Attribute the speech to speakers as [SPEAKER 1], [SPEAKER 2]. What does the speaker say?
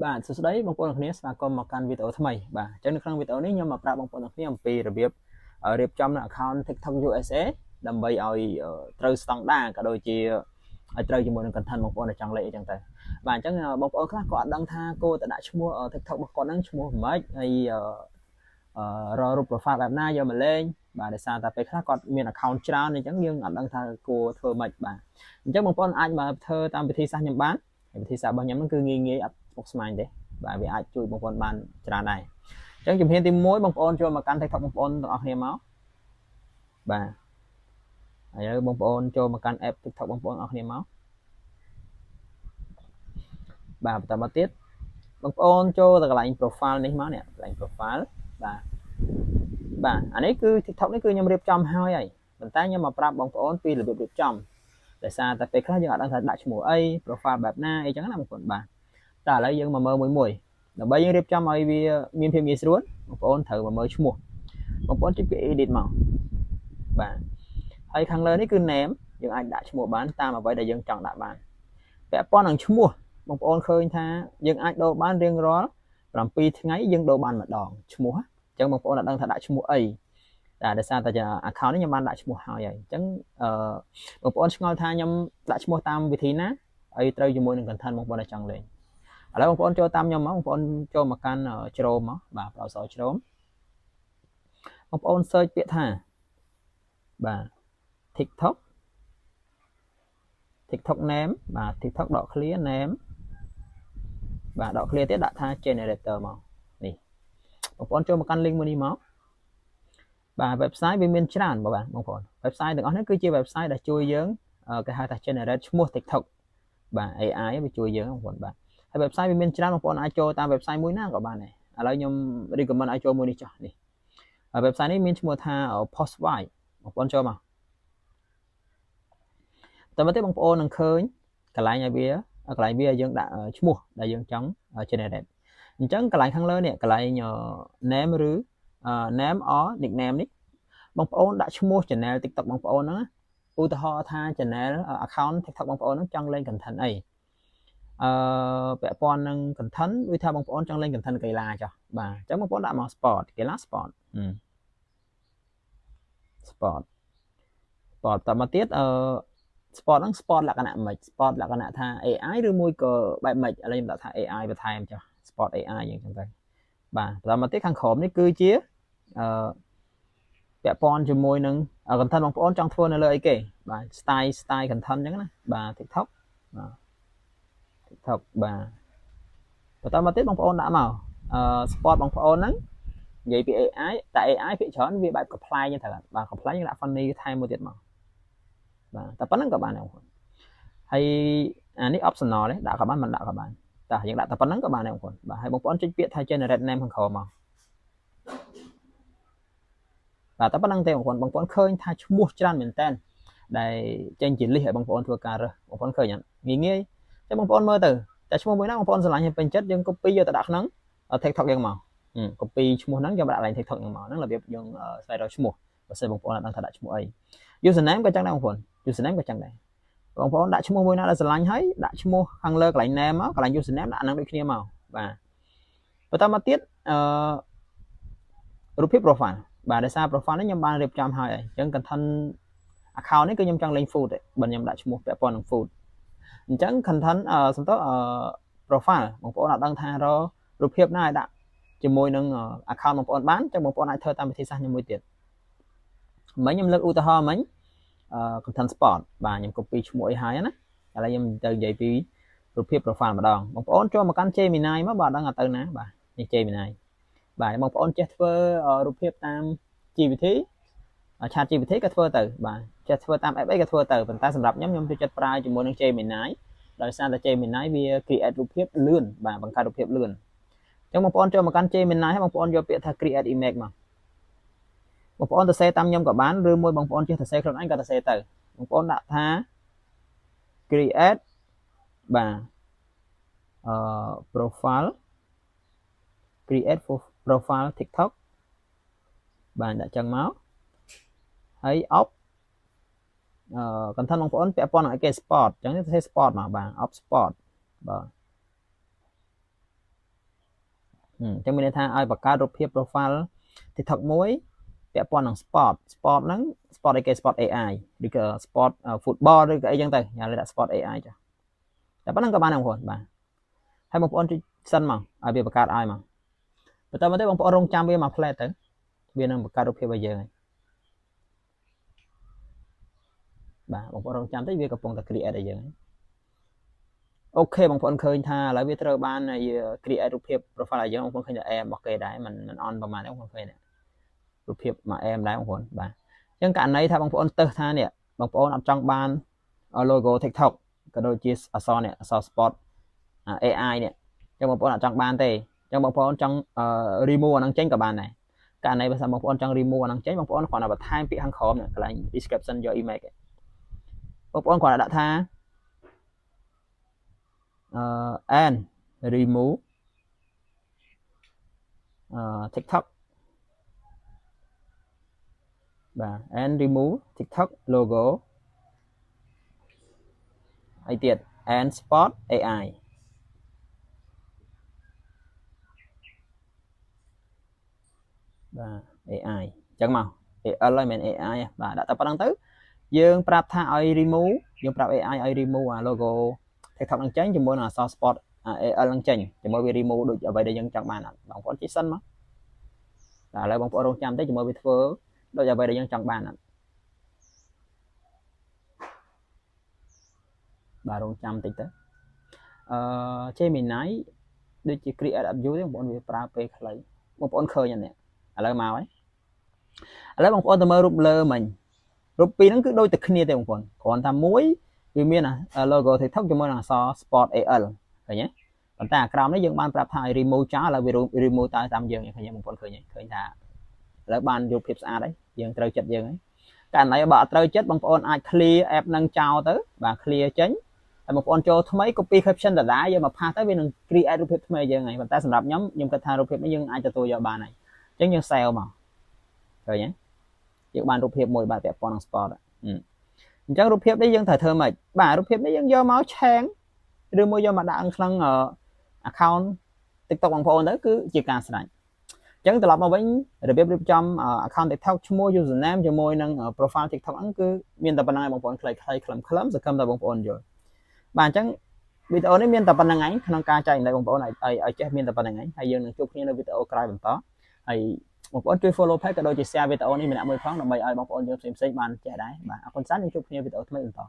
[SPEAKER 1] បាទសួស្តីបងប្អូនទាំងគ្នាស្វាគមន៍មកកាន់វីដេអូថ្មីបាទអញ្ចឹងនៅក្នុងវីដេអូនេះខ្ញុំមកប្រាប់បងប្អូនទាំងគ្នាអំពីរបៀបរៀបចំនៅ account TikTok USA ដើម្បីឲ្យត្រូវស្តង់ដារក៏ដូចជាឲ្យត្រូវជាមួយនឹង content បងប្អូនដែលចង់លេខអញ្ចឹងទៅបាទអញ្ចឹងបងប្អូនខ្លះក៏អត់ដឹងថាគួរតែដាក់ឈ្មោះ TikTok របស់គាត់ហ្នឹងឈ្មោះម៉េចហើយរករូប profile បែបណាយកមកលេងបាទដោយសារតែពេលខ្លះគាត់មាន account ច្រើនអញ្ចឹងយើងអត់ដឹងថាគួរធ្វើម៉េចបាទអញ្ចឹងបងប្អូនអាចមកធ្វើតាមវិធីសាស្ត្រខ្ញុំបានវិធីសាស្ត្ររបស់ខ្ញុំហ្នឹងគឺងាយអត់ស្មុគស្មាញទេបាទវាអាចជួយបងប្អូនបានច្រើនដែរអញ្ចឹងជំហានទី1បងប្អូនចូលមកកាន់ TikTok បងប្អូនទាំងអស់គ្នាមកបាទហើយបងប្អូនចូលមកកាន់ app TikTok បងប្អូនអស់គ្នាមកបាទបន្តមកទៀតបងប្អូនចូលទៅកន្លែង profile នេះមកនេះកន្លែង profile បាទអានេះគឺ TikTok នេះគឺខ្ញុំរៀបចំហើយប៉ុន្តែខ្ញុំមកប្រាប់បងប្អូនពីរបៀបរៀបចំដោយសារតែពេលខ្លះយើងអត់ដឹងថាដាក់ឈ្មោះអី profile បែបណាអីចឹងណាបងប្អូនបាទតែឥឡូវយើងមកមើលមួយដើម្បីយើងរៀបចំឲ្យវាមានភាពងាយស្រួលបងប្អូនត្រូវមកមើលឈ្មោះបងប្អូនចុចពី edit មកបាទហើយខាងលើនេះគឺ name យើងអាចដាក់ឈ្មោះបានតាមអ្វីដែលយើងចង់ដាក់បានពាក់ព័ន្ធនឹងឈ្មោះបងប្អូនឃើញថាយើងអាចដូរបានរៀងរាល់7ថ្ងៃយើងដូរបានម្ដងឈ្មោះអញ្ចឹងបងប្អូនអត់ដឹងថាដាក់ឈ្មោះអីតែដោយសារតែ account នេះខ្ញុំបានដាក់ឈ្មោះហើយអញ្ចឹងបងប្អូនឆ្ងល់ថាខ្ញុំដាក់ឈ្មោះតាមវិធីណាឲ្យត្រូវជាមួយនឹង content បងប្អូនដែលចង់លេងឥឡូវបងប្អូនចូលតាមខ្ញុំមកបងប្អូនចូលមកកាន់ជ្រោមមកបាទប្រអសជ្រោមបងប្អូន search ពាក្យថាបាទ TikTok name បាទ TikTok ដក clear name បាទដក clear ទៀតដាក់ថា generator មកនេះបងប្អូនចូលមកកាន់ link មួយនេះមកបាទ website វាមានច្រើនបាទបងប្អូន website ទាំងអស់នេះគឺជា website ដែលជួយយើងគេហៅថា generate ឈ្មោះ TikTok បាទ AI វាជួយយើងបងប្អូនបាទហើយ website វាមានច្រើនបងប្អូនអាចចូលតាម website មួយណាក៏បានដែរឥឡូវខ្ញុំ recommend ឲ្យចូលមួយនេះចុះនេះ website នេះមានឈ្មោះថា Postwise បងប្អូនចូលមកតែមកទេបងប្អូននឹងឃើញកន្លែងឲ្យវាកន្លែងវាយើងដាក់ឈ្មោះដែលយើងចង់ generate អញ្ចឹងកន្លែងខាងលើនេះកន្លែង name ឬ name or nickname នេះបងប្អូនដាក់ឈ្មោះ channel TikTok បងប្អូនហ្នឹងឧទាហរណ៍ថា channel account TikTok បងប្អូនហ្នឹងចង់លេង content អីពាក់ព័ន្ធនឹង content ដូចថាបងប្អូនចង់លេង content កីឡាចុះបាទអញ្ចឹងបងប្អូនដាក់មក sport កីឡា sport តមកទៀតsport ហ្នឹង sport លក្ខណៈមិន sport លក្ខណៈថា AI ឬមួយក៏បែបមិនឥឡូវខ្ញុំដាក់ថា AI បន្ថែមចុះ sport AI យ៉ាងចឹងទៅបាទបន្តមកទៀតខាងក្រោមនេះគឺជាពាក់ព័ន្ធជាមួយនឹង content បងប្អូនចង់ធ្វើនៅលើអីគេបាទ style content ចឹងណាបាទ TikTok បាទ TikTok បាទបន្តមកទៀតបងប្អូនដាក់មកsport បងប្អូនហ្នឹងនិយាយពី AI តែ AI ភាគច្រើនវាបែប apply ចឹងទៅបាទ apply យើងដាក់ funny ថែមមួយទៀតមកបាទតែប៉ុណ្្នឹងក៏បានដែរបងប្អូនហើយអានេះ optional ទេដាក់ក៏បានមិនដាក់ក៏បានតែយើងដាក់តែប៉ុណ្្នឹងក៏បានដែរបងប្អូនបាទហើយបងប្អូនចុចពាក្យថា generate name ខាងក្រោមមកបាទតែប៉ុណ្្នឹងទេបងប្អូនឃើញថាឈ្មោះច្រើនមែនតើដែលចេញជា list ឲ្យបងប្អូនធ្វើការរើសបងប្អូនឃើញអត់ងាយតែបងប្អូនមើលទៅតែឈ្មោះមួយណាបងប្អូនស្រឡាញ់ឲ្យពេញចិត្តយើង copy យកទៅដាក់ក្នុង TikTok យើងមក copy ឈ្មោះហ្នឹងយកមកដាក់ឡើង TikTok យើងមកហ្នឹងរបៀបយើងស្វែងរកឈ្មោះបើសិនបងប្អូនអត់ដឹងថាដាក់ឈ្មោះអី username ក៏ចឹងដែរបងប្អូន username ក៏ចឹងដែរបងប្អូនដាក់ឈ្មោះមួយណាដែលស្រឡាញ់ហើយដាក់ឈ្មោះខាងលើកន្លែង name មកកន្លែង username ដាក់ហ្នឹងដូចគ្នាមកបាទបន្តមកទៀតរូបភាព profile បាទដោយសារ profile នេះខ្ញុំបានរៀបចំហើយអញ្ចឹង content account នេះគឺខ្ញុំចង់លេង food ទេបើខ្ញុំដាក់ឈ្មោះពាក់ព័ន្ធនឹង food អញ្ចឹង content សំដៅ profile បងប្អូនអត់ដឹងថារករូបភាពណាឲ្យដាក់ជាមួយនឹង account បងប្អូនបានអញ្ចឹងបងប្អូនអាចធ្វើតាមវិធីសាស្ត្រខ្ញុំមួយទៀតមិញខ្ញុំលើកឧទាហរណ៍មិញcontent sport បាទខ្ញុំ copy ឈ្មោះអីហើយណាឥឡូវខ្ញុំទៅនិយាយពីរូបភាព profile ម្ដងបងប្អូនចូលមកកាន់ Gemini មកបាទដឹងអត់ទៅណាបាទនេះ Gemini បាទបងប្អូនចេះធ្វើរូបភាពតាម GPT Chat GPT ក៏ធ្វើទៅបាទចេះធ្វើតាម app អីក៏ធ្វើទៅប៉ុន្តែសម្រាប់ខ្ញុំចូលចិត្តប្រើជាមួយនឹង Gemini ដោយសារតែ Gemini វា create រូបភាពលឿនបាទបង្កើតរូបភាពលឿនអញ្ចឹងបងប្អូនចូលមកកាន់ Gemini ហើយបងប្អូនយកពាក្យថា create image មកបងប្អូនទៅសេតាមខ្ញុំក៏បានឬមួយបងប្អូនចេះទៅសេខ្លួនឯងក៏ទៅសេទៅបងប្អូនដាក់ថា create បាទ profile create profile TikTok បាទដាក់ចឹងមកហើយ off content បងប្អូនពាក់ព័ន្ធនឹងអីគេ sport អញ្ចឹងទៅសេ sport មកបាទ off sport បាទ ចឹងមានន័យថាឲ្យបង្កើតរូបភាព profile TikTok មួយពាក់ព័ន្ធនឹង sport ហ្នឹង sport អីគេ sport AI ឬក៏ sport football ឬក៏អីចឹងទៅញ៉ាំដាក់ sport AI ចាតែប៉ុណ្្នឹងក៏បានដែរបងប្អូនបាទហើយបងប្អូនជួយសិនមកឲ្យវាបង្កើតឲ្យមកបន្តមកទៅបងប្អូនរងចាំវាមក flat ទៅវានឹងបង្កើតរូបភាពឲ្យយើងហើយបាទបងប្អូនរងចាំទៅវាកំពុងតែ create ឲ្យយើងអូខេបងប្អូនឃើញថាឥឡូវវាត្រូវបាន create រូបភាព profile ឲ្យយើងបងប្អូនឃើញតែ aim របស់គេដែរมัน on ប្រហែលទេបងប្អូនឃើញរូបភាពមក aim ដែរបងប្អូនបាទអញ្ចឹងករណីថាបងប្អូនទៅថានេះបងប្អូនអត់ចង់បាន logo TikTok ក៏ដូចជាអក្សរនេះអក្សរ sport AI នេះអញ្ចឹងបងប្អូនអត់ចង់បានទេអញ្ចឹងបងប្អូនចង់ remove អាហ្នឹងចេញក៏បានដែរករណីបើសិនបងប្អូនចង់ remove អាហ្នឹងចេញបងប្អូនគ្រាន់តែបន្ថែមពាក្យខាងក្រោមនេះកន្លែង description យក image បងប្អូនគ្រាន់តែដាក់ថា and remove TikTok បាទ and remove TikTok logo ហើយទៀត and spot AI បាទ AI អញ្ចឹងមក AL ហើយមិន AI បាទដាក់តែប៉ុណ្្នឹងទៅយើងប្រាប់ថាឲ្យ remove យើងប្រាប់ AI ឲ្យ remove អា logo TikTok នឹងចេញជាមួយនឹងអក្សរ spot AL នឹងចេញជាមួយវា remove ដូចអ្វីដែលយើងចង់បានអត់បងប្អូនជិះសិនមកតែឥឡូវបងប្អូនរងចាំតិចជាមួយវាធ្វើដូចអ្វីដែលយើងចង់បានអត់បាទរងចាំតិចទៅGemini ដូចជា create app view ទេបងប្អូនវាប្រើពេលខ្លីបងប្អូនឃើញអានេះឥឡូវមកហើយឥឡូវបងប្អូនទៅមើលរូបលើមិញរូបពីរហ្នឹងគឺដូចតែគ្នាទេបងប្អូនគ្រាន់តែមួយវាមាន logo TikTok ជាមួយនឹងអក្សរ Sport AL ឃើញទេប៉ុន្តែអាក្រោមនេះយើងបានប្រាប់ថាឲ្យ remove ចោលហើយវា remove តាមយើងឃើញទេបងប្អូនឃើញថាឥឡូវបានយកភាពស្អាតហើយយើងត្រូវចិត្តយើងហើយករណីបើអត់ត្រូវចិត្តបងប្អូនអាច clear app ហ្នឹងចោលទៅបាទ clear ចេញហើយបងប្អូនចូលថ្មី copy caption ដដែលយកមកផាសទៅវានឹង create រូបភាពថ្មីយើងហើយប៉ុន្តែសម្រាប់ខ្ញុំគិតថារូបភាពនេះយើងអាចទទួលយកបានហើយអញ្ចឹងយើង save មកឃើញទេយើងបានរូបភាពមួយបាទពាក់ព័ន្ធនឹង sport អញ្ចឹងរូបភាពនេះយើងត្រូវធ្វើម៉េចបាទរូបភាពនេះយើងយកមកឆេងឬមួយយកមកដាក់ក្នុង account TikTok បងប្អូនទៅគឺជាការស្រេចអញ្ចឹងត្រឡប់មកវិញរបៀបរៀបចំ account TikTok ឈ្មោះ username ជាមួយនឹង profile TikTok ហ្នឹងគឺមានតែប៉ុណ្្នឹងឯងបងប្អូនខ្លីៗខ្លឹមសង្ឃឹមថាបងប្អូនយល់បាទអញ្ចឹងវីដេអូនេះមានតែប៉ុណ្្នឹងឯងក្នុងការចែករំលែកបងប្អូនឲ្យចេះមានតែប៉ុណ្្នឹងឯងហើយយើងនឹងជួបគ្នានៅវីដេអូក្រោយបន្តហើយបងប្អូនជួយ follow page ក៏ដូចជា share វីដេអូនេះម្នាក់មួយផងដើម្បីឲ្យបងប្អូនយើងផ្សេងៗបានចេះដែរបាទអរគុណច្រើនយើងជួបគ្នាវីដេអូថ្មីបន្ត